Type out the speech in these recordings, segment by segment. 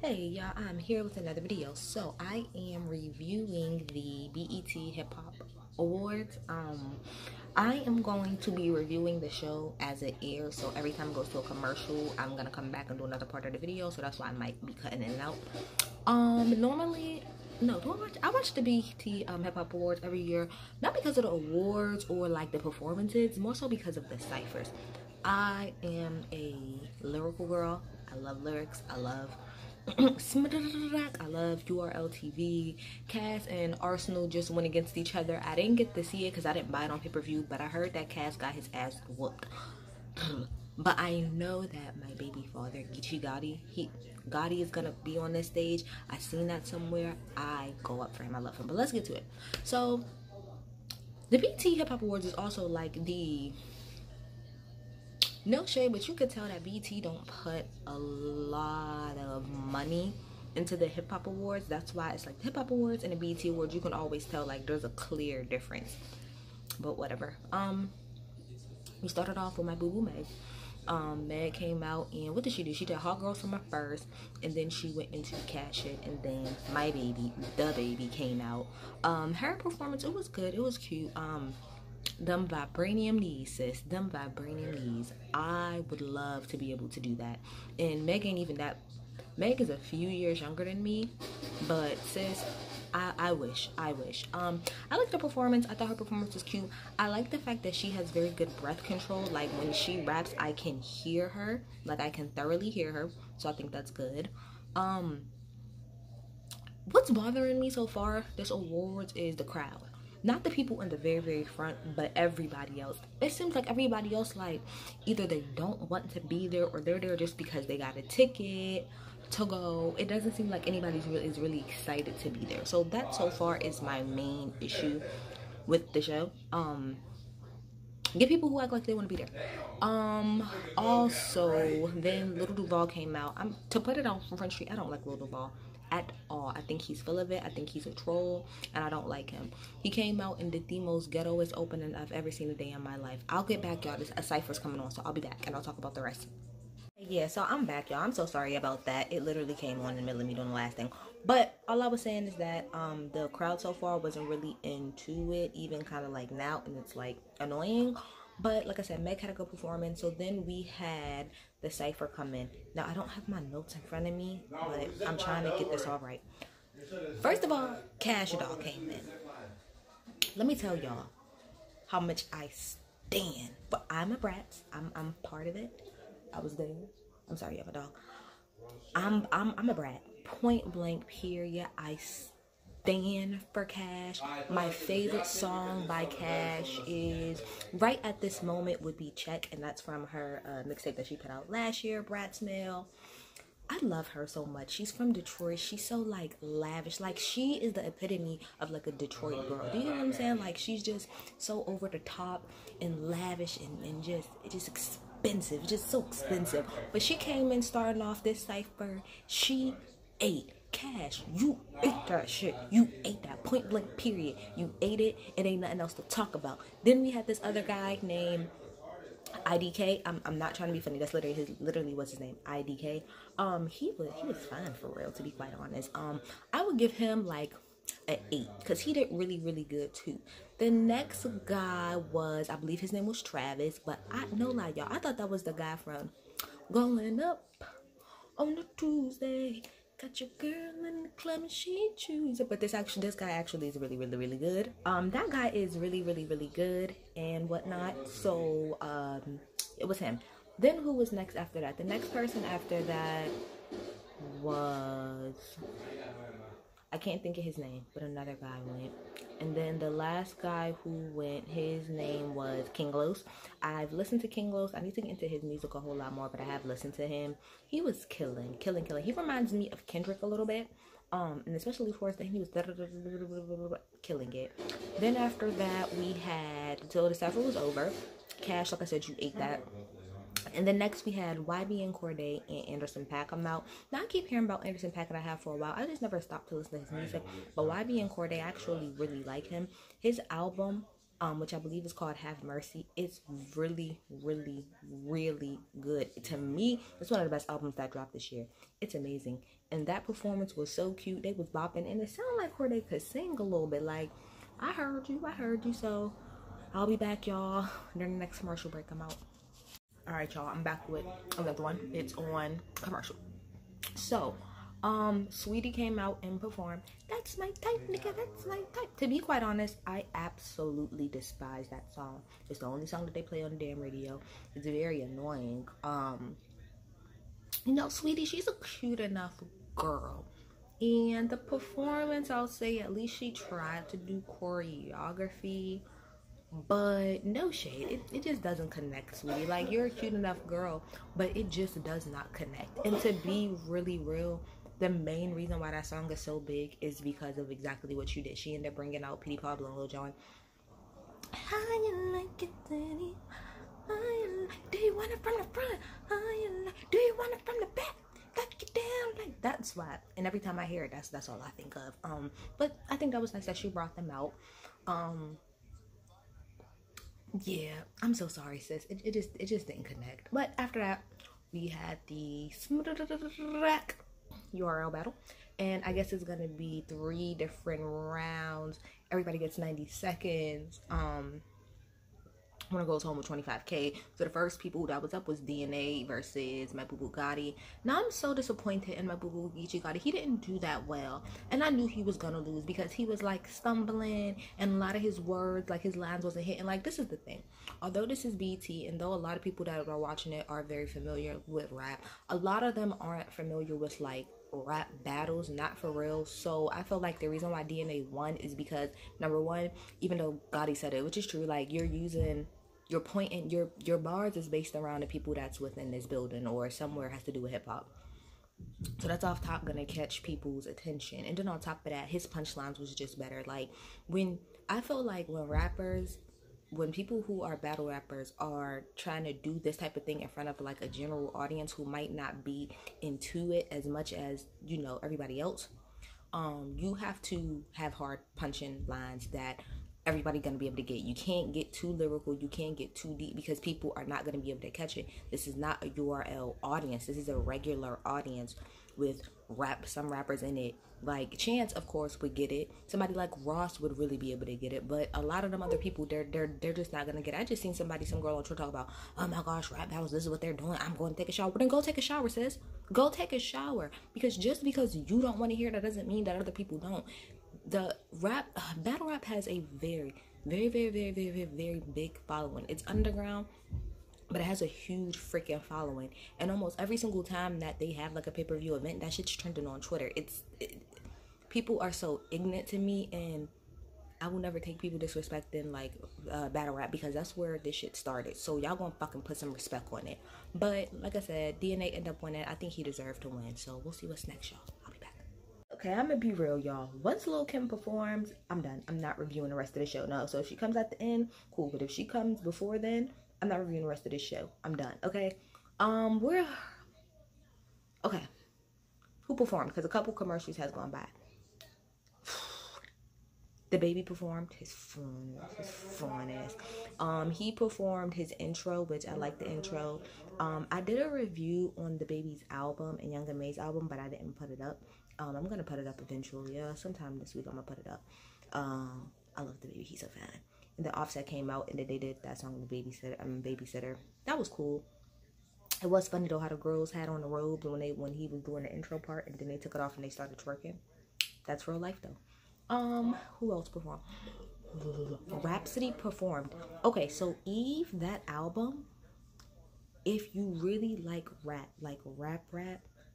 Hey y'all, I'm here with another video. So I am reviewing the BET Hip Hop Awards. I am going to be reviewing the show as it airs. So every time it goes to a commercial, I'm gonna come back and do another part of the video. So that's why I might be cutting in and out. Normally, no, I watch the BET Hip Hop Awards every year, not because of the awards or like the performances, more so because of the ciphers. I am a lyrical girl. I love lyrics. I love URL TV. Cass and Arsenal just went against each other. I didn't get to see it because I didn't buy it on pay-per-view, but I heard that Cass got his ass whooped. But I know that my baby father, Geechee Gotti is gonna be on this stage. I seen that somewhere. I go up for him. I love him. But let's get to it. So the BET Hip Hop Awards is also like the, no shade, but you could tell that BET don't put a lot of money into the Hip Hop Awards. That's why it's like the Hip Hop Awards and the BET Awards, you can always tell like there's a clear difference. But whatever. We started off with my boo-boo Meg. Meg came out and what did she do? She did Hot Girls Summer first, and then she went into Cash It, and then my baby, the baby, came out. Her performance, it was good, it was cute. Them vibranium knees, sis. Them vibranium knees. I would love to be able to do that. And Meg ain't even that. Meg is a few years younger than me, but sis, I wish. I liked her performance. I thought her performance was cute. I like the fact that she has very good breath control. Like when she raps, I can hear her. Like I can thoroughly hear her. So I think that's good. What's bothering me so far this awards is the crowd. Not the people in the very front, but everybody else. It seems like everybody else, like, either they don't want to be there or they're there just because they got a ticket to go. It doesn't seem like anybody is really excited to be there. So that so far is my main issue with the show. Get people who act like they want to be there. Also, then Lil Duval came out. To put it on Front Street, I don't like Lil Duval at all. I think he's full of it. I think he's a troll, and I don't like him. He came out and did the most ghettoest opening I've ever seen a day in my life. I'll get back, y'all. This a cipher's coming on, so I'll be back and I'll talk about the rest. Yeah, so I'm back, y'all. I'm so sorry about that. It literally came on in the middle of me doing the last thing. But all I was saying is that the crowd so far wasn't really into it, even kind of like now, and it's like annoying. But like I said, Meg had a good performance. So then we had the cipher come in. Now I don't have my notes in front of me, but I'm trying to get this all right. First of all, Cash Doll came in. Let me tell y'all how much I stand. But I'm a brat. I'm part of it. I was there. I'm sorry, you have a dog. I'm a brat. Point blank, period. I stand for Cash. My favorite song by Cash is right at this moment would be Check, and that's from her mixtape that she put out last year, Brat's Mail. I love her so much. She's from Detroit. She's so like lavish. Like she is the epitome of like a Detroit girl. Do you know what I'm saying? Like she's just so over the top and lavish and just expensive. Just so expensive. But she came in starting off this cipher. She ate. Cash, you ate that shit. You ate that, point blank, period. You ate it. It ain't nothing else to talk about. Then we had this other guy named IDK. I'm not trying to be funny. That's literally what's his name, IDK. He was fine for real, to be quite honest. I would give him like an 8 because he did really good too. The next guy was, I believe his name was Travis, but I no lie, y'all, I thought that was the guy from Going Up on a Tuesday. Got your girl in the club and she chooses. But this guy actually is really good. That guy is really good and whatnot. So it was him. Then who was next after that? The next person after that was, I can't think of his name, but another guy went. And then the last guy who went, his name was King Los. I've listened to King Los. I need to get into his music a whole lot more, but I have listened to him. He was killing. He reminds me of Kendrick a little bit. And especially towards the end, he was killing it. Then after that, we had, until the cipher was over, Cash, like I said, you ate that. And then next we had YB and Cordae and Anderson .Paak come out. Now I keep hearing about Anderson .Paak that I have for a while. I just never stopped to listen to his music. But YB and Cordae, I actually really like him. His album which I believe is called Have Mercy. It's really, really, really good. To me, it's one of the best albums that dropped this year. It's amazing. And that performance was so cute. They was bopping, and it sounded like where they could sing a little bit. Like, I heard you. So I'll be back, y'all. During the next commercial break, I'm out. All right, y'all, I'm back with another one. It's on commercial. So, Sweetie came out and performed. That's my type, nigga, that's my type. To be quite honest, I absolutely despise that song. It's the only song that they play on the damn radio. It's very annoying. You know, Sweetie, she's a cute enough girl. And the performance, I'll say, at least she tried to do choreography. But no shade, it just doesn't connect, Sweetie. Like, you're a cute enough girl, but it just does not connect. And to be really real, the main reason why that song is so big is because of exactly what you did. She ended up bringing out Petey Pablo and Lil Jon. How you like it, Daddy? Do you want it from the front? Do you want it from the back? Lock it down like that's why. And every time I hear it, that's all I think of. But I think that was nice that she brought them out. Yeah, I'm so sorry, sis. It just didn't connect. But after that, we had the URL battle, and I guess it's gonna be 3 different rounds. Everybody gets 90 seconds. Winner goes home with 25K. So the first people that was up was DNA versus my boo Gotti. Now I'm so disappointed in my boo Geechee Gotti. He didn't do that well, and I knew he was gonna lose because he was like stumbling, and a lot of his words, like his lines, wasn't hitting. Like, this is the thing. Although this is BT, and though a lot of people that are watching it are very familiar with rap, a lot of them aren't familiar with like rap battles, not for real. So I feel like the reason why DNA won is because, number one, even though Gotti said it, which is true, like your point in your bars is based around the people that's within this building or somewhere has to do with hip-hop. So that's off top gonna catch people's attention. And then on top of that, his punchlines was just better. Like, when I feel like when people who are battle rappers are trying to do this type of thing in front of like a general audience who might not be into it as much as, you know, everybody else, you have to have hard punching lines that everybody gonna be able to get. You can't get too lyrical, you can't get too deep, because people are not gonna be able to catch it. This is not a URL audience. This is a regular audience with some rappers in it. Like Chance, of course, would get it. Somebody like Ross would really be able to get it. But a lot of them other people, they're just not gonna get it. I just seen some girl on Twitter talk about, oh my gosh, rap battles, this is what they're doing. I'm going to take a shower. Well, then go take a shower, sis. Go take a shower. Because just because you don't want to hear that doesn't mean that other people don't. The battle rap has a very, very, very, very, very, very, very big following. It's underground, but it has a huge freaking following. And almost every single time that they have like a pay-per-view event, that shit's trending on Twitter. People are so ignorant to me, and I will never take people disrespecting like battle rap, because that's where this shit started. So y'all gonna fucking put some respect on it. But like I said, DNA ended up winning. I think he deserved to win. So we'll see what's next, y'all. I'll be back. Okay, I'm gonna be real, y'all. Once Lil' Kim performs, I'm done. I'm not reviewing the rest of the show. No, so if she comes at the end, cool. But if she comes before then, I'm not reviewing the rest of this show. I'm done. Okay. Okay. Who performed? Because a couple commercials has gone by. The Baby performed his fun ass. He performed his intro, which I like the intro. I did a review on the Baby's album and Young M.A's album, but I didn't put it up. I'm gonna put it up eventually. Sometime this week I'm gonna put it up. I love the Baby. He's so fine. And the Offset came out, and then they did that song, The Babysitter. That was cool. It was funny though how the girls had on the robes when he was doing the intro part, and then they took it off and they started twerking. That's real life though. Who else performed? Rhapsody performed. Okay, so Eve, that album, if you really like rap,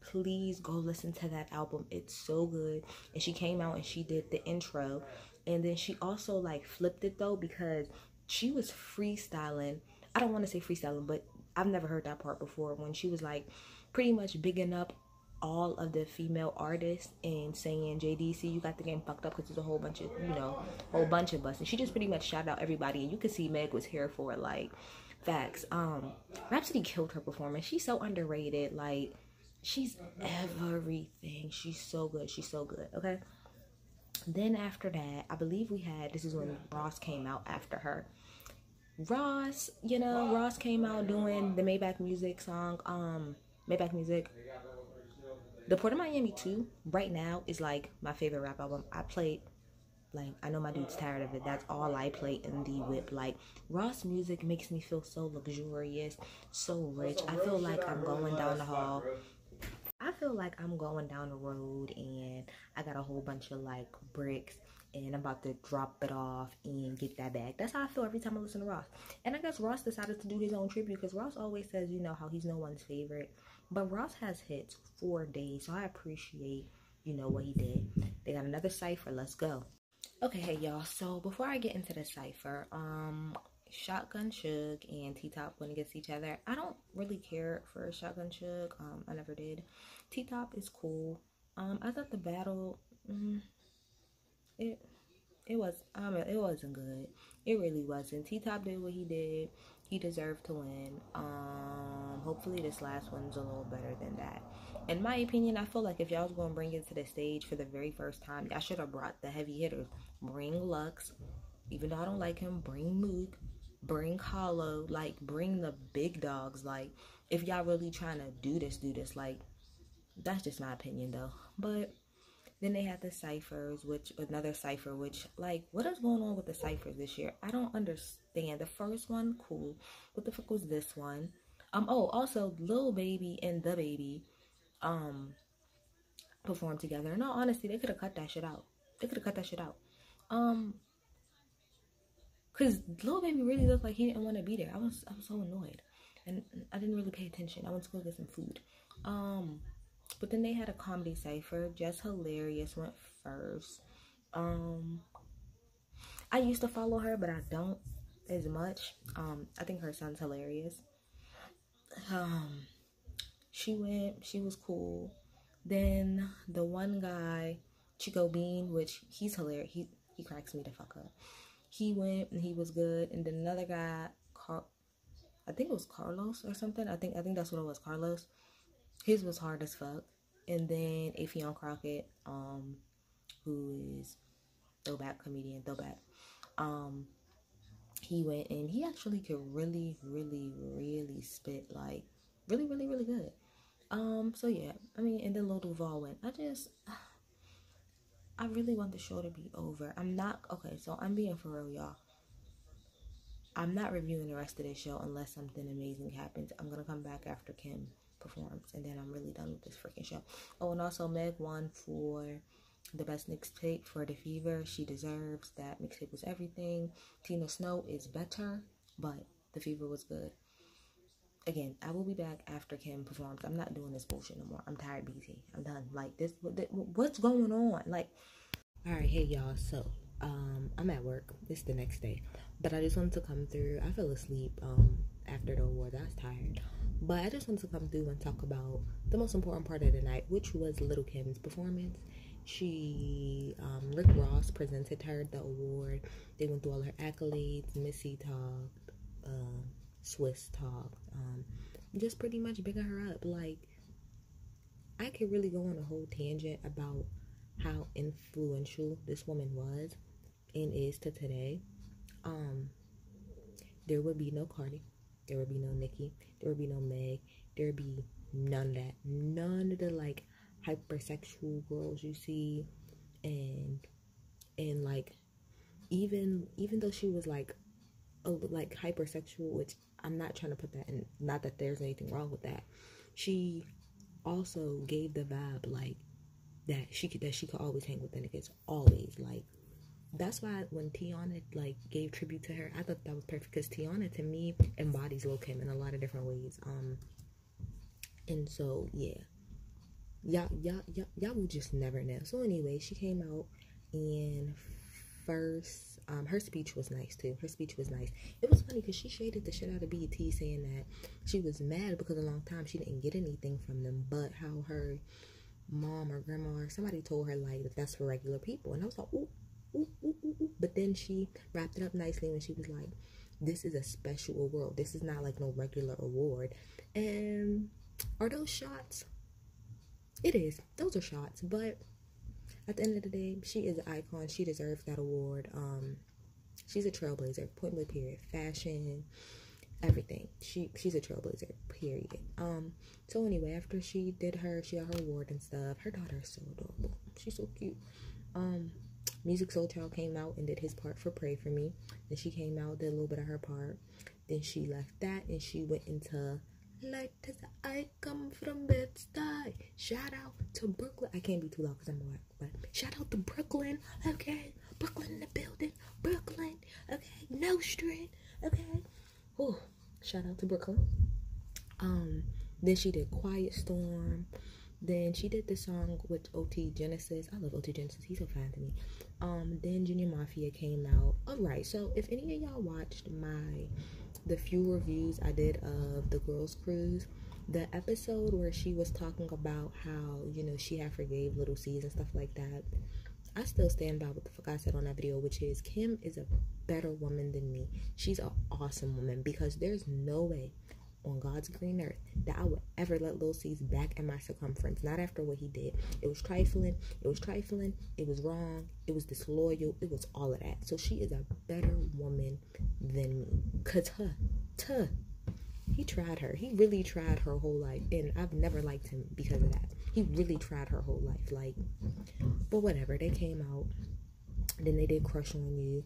please go listen to that album. It's so good. And she came out and she did the intro, and then she also like flipped it though, because she was freestyling. I don't want to say freestyling, but I've never heard that part before, when she was like pretty much bigging up all of the female artists and saying, JDC, you got the game fucked up, because there's a whole bunch of us. And she just pretty much shouted out everybody, and you could see Meg was here for it. Like, facts. Rhapsody killed her performance. She's so underrated. Like, she's everything. She's so good. Okay. Then after that, I believe we had, this is when Ross came out after her. Ross, you know, Ross came out doing the Maybach Music song, Maybach Music. The Port of Miami 2 right now is like my favorite rap album. I played, like, I know my dude's tired of it. That's all I play in the whip. Like, Ross music makes me feel so luxurious, so rich. I feel like I'm going down the hall. I feel like I'm going down the road and I got a whole bunch of like bricks and I'm about to drop it off and get that bag. That's how I feel every time I listen to Ross. And I guess Ross decided to do his own tribute because Ross always says, you know, how he's no one's favorite. But Ross has hits for days, so I appreciate, you know, what he did. They got another cipher. Let's go. Okay, hey y'all. So before I get into the cipher, Shotgun Suge and T-Top went against each other. I don't really care for Shotgun Suge. I never did. T-Top is cool. I thought the battle, it wasn't good. It really wasn't. T-Top did what he did. He deserved to win. Hopefully this last one's a little better than that. In my opinion, I feel like if y'all was going to bring it to the stage for the very first time, y'all should have brought the heavy hitters. Bring Lux, even though I don't like him. Bring Mook, bring Hollow, like, bring the big dogs. Like, if y'all really trying to do this, like, that's just my opinion, though. But then they had the ciphers, which, like, what is going on with the ciphers this year? I don't understand. The first one, cool. What the fuck was this one? Oh, also, Lil Baby and The Baby, performed together. In all honesty, they could have cut that shit out. Cause Lil Baby really looked like he didn't want to be there. I was so annoyed, and I didn't really pay attention. I went to go get some food. But then they had a comedy cipher. Just Hilarious went first. I used to follow her, but I don't as much. I think her son's hilarious. She went. She was cool. Then the one guy, Chico Bean, which he's hilarious. He cracks me the fuck up. He went and he was good. And then another guy, I think it was Carlos or something. I think that's what it was, Carlos. His was hard as fuck. And then Affion Crockett, who is throwback comedian, he went and he actually could really, really, really spit, like, really, really, really good. So yeah, I mean, and then Lil Duval went. I really want the show to be over. Okay, so I'm being for real, y'all. I'm not reviewing the rest of this show unless something amazing happens. I'm gonna come back after Kim performs, and then I'm really done with this freaking show. Oh, and also Meg won for the best mixtape for The Fever. She deserves that. Mixtape was everything. Tina Snow is better, but The Fever was good. Again, I will be back after Kim performs. I'm not doing this bullshit no more. I'm tired, BT. I'm done. Like, what's going on? Like, all right, hey y'all. So, I'm at work. It's the next day, but I just wanted to come through. I fell asleep after the awards. I was tired, but I just wanted to come through and talk about the most important part of the night, which was Little Kim's performance. Rick Ross presented her the award. They went through all her accolades. Missy talked, Swiss talked, just pretty much bigging her up. Like, I could really go on a whole tangent about how influential this woman was and is to today. There would be no Cardi, there would be no Nicki, there would be no Meg, there would be none of that. None of the, like, hypersexual girls you see, and like, even though she was like hypersexual, which I'm not trying to put that in, not that there's anything wrong with that, she also gave the vibe like that she could always hang with the niggas, always. Like, that's why when Tiana, like, gave tribute to her, I thought that was perfect, because Tiana to me embodies Lil Kim in a lot of different ways. And so yeah, y'all will just never know. So anyway, she came out, and first, her speech was nice too. It was funny because she shaded the shit out of BET, saying that she was mad because a long time she didn't get anything from them, but how her mom or grandma or somebody told her, like, that that's for regular people. And I was like, ooh. But then she wrapped it up nicely when she was like, this is a special award. This is not like no regular award. And are those shots? It is. Those are shots. But at the end of the day, she is an icon. She deserves that award. She's a trailblazer, point blank period. Fashion, everything. She's a trailblazer, period. So anyway, after she got her award and stuff, her daughter is so adorable. She's so cute. Musiq Soulchild came out and did his part for Pray For Me. Then she came out, did a little bit of her part. Then she left that and she went into Light as I Come From Bed-Stuy. Shout out to Brooklyn. I can't be too loud because I'm black, but shout out to Brooklyn, okay? Brooklyn in the building. Brooklyn, okay? No Street, okay? Ooh, shout out to Brooklyn. Then she did Quiet Storm. Then she did this song with OT Genesis. I love OT Genesis. He's so fine to me. Then Junior Mafia came out. Alright, so if any of y'all watched the few reviews I did of the Girls Cruise, the episode where she was talking about how, you know, she had forgave Little C's and stuff like that, I still stand by what the fuck I said on that video, which is Kim is a better woman than me. She's an awesome woman, because there's no way on God's green earth that I would ever let Lil C's back in my circumference. Not after what he did. It was trifling. It was wrong. It was disloyal. It was all of that. So she is a better woman than me. Cause he tried her. He really tried her whole life. And I've never liked him because of that. He really tried her whole life. Like, but whatever. They came out. Then they did Crush On You.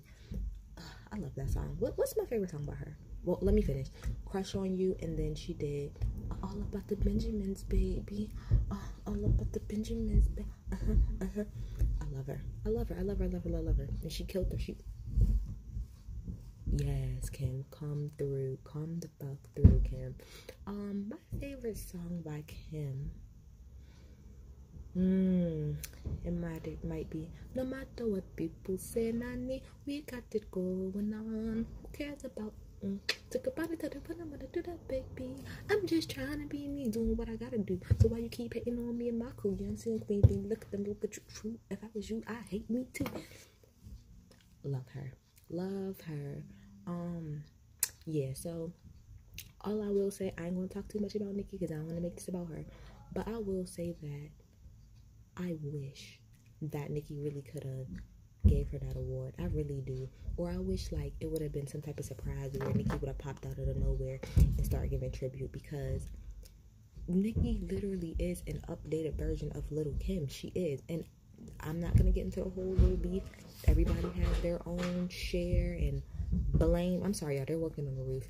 I love that song. What's my favorite song by her? Well, let me finish. Crush On You, and then she did All About the Benjamins, baby. All About the Benjamins, baby. I love her. I love her. And she killed her. Yes, Kim, come through. Come the fuck through, Kim. My favorite song by Kim. It might be No Matter What People Say, Nani, we got it going on. Who cares about took a body to the put I'm gonna do that, baby. I'm just trying to be me, doing what I gotta do. So why you keep hating on me and my crew? You don't see queen thing. Look at them, look at you. True. If I was you, I hate me too. Love her. Yeah. So all I will say, I ain't gonna talk too much about Nicki because I don't want to make this about her. But I will say that I wish that Nicki really could have gave her that award. I really do. Or I wish like it would have been some type of surprise where Nicki would have popped out of nowhere and started giving tribute, because Nicki literally is an updated version of Little Kim. She is. And I'm not gonna get into the whole little beef. Everybody has their own share and blame. I'm sorry, y'all, they're working on the roof.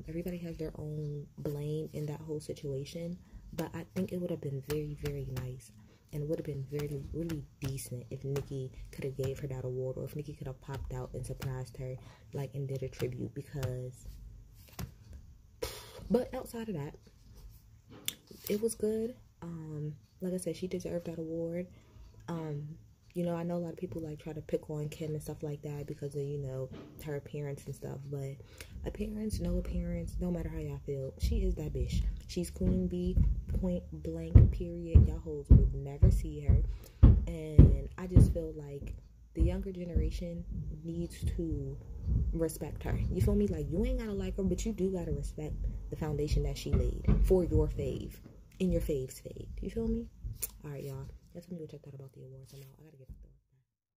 Everybody has their own blame in that whole situation. But I think it would have been very, very nice. And it would have been really decent if Nicki could have gave her that award, or if Nicki could have popped out and surprised her, like, and did a tribute, because, but outside of that, it was good. Like I said, she deserved that award. You know, I know a lot of people, like, try to pick on Kim and stuff like that because of, you know, her appearance and stuff, but appearance, no appearance, no matter how y'all feel, she is that bitch. She's Queen Bee, point blank, period. Y'all hoes will never see her, and I just feel like the younger generation needs to respect her. You feel me? Like, you ain't gotta like her, but you do gotta respect the foundation that she laid for your fave, in your fave's fave. You feel me? Alright, y'all. That's when you go check that about the awards. I'm out. I gotta get up there.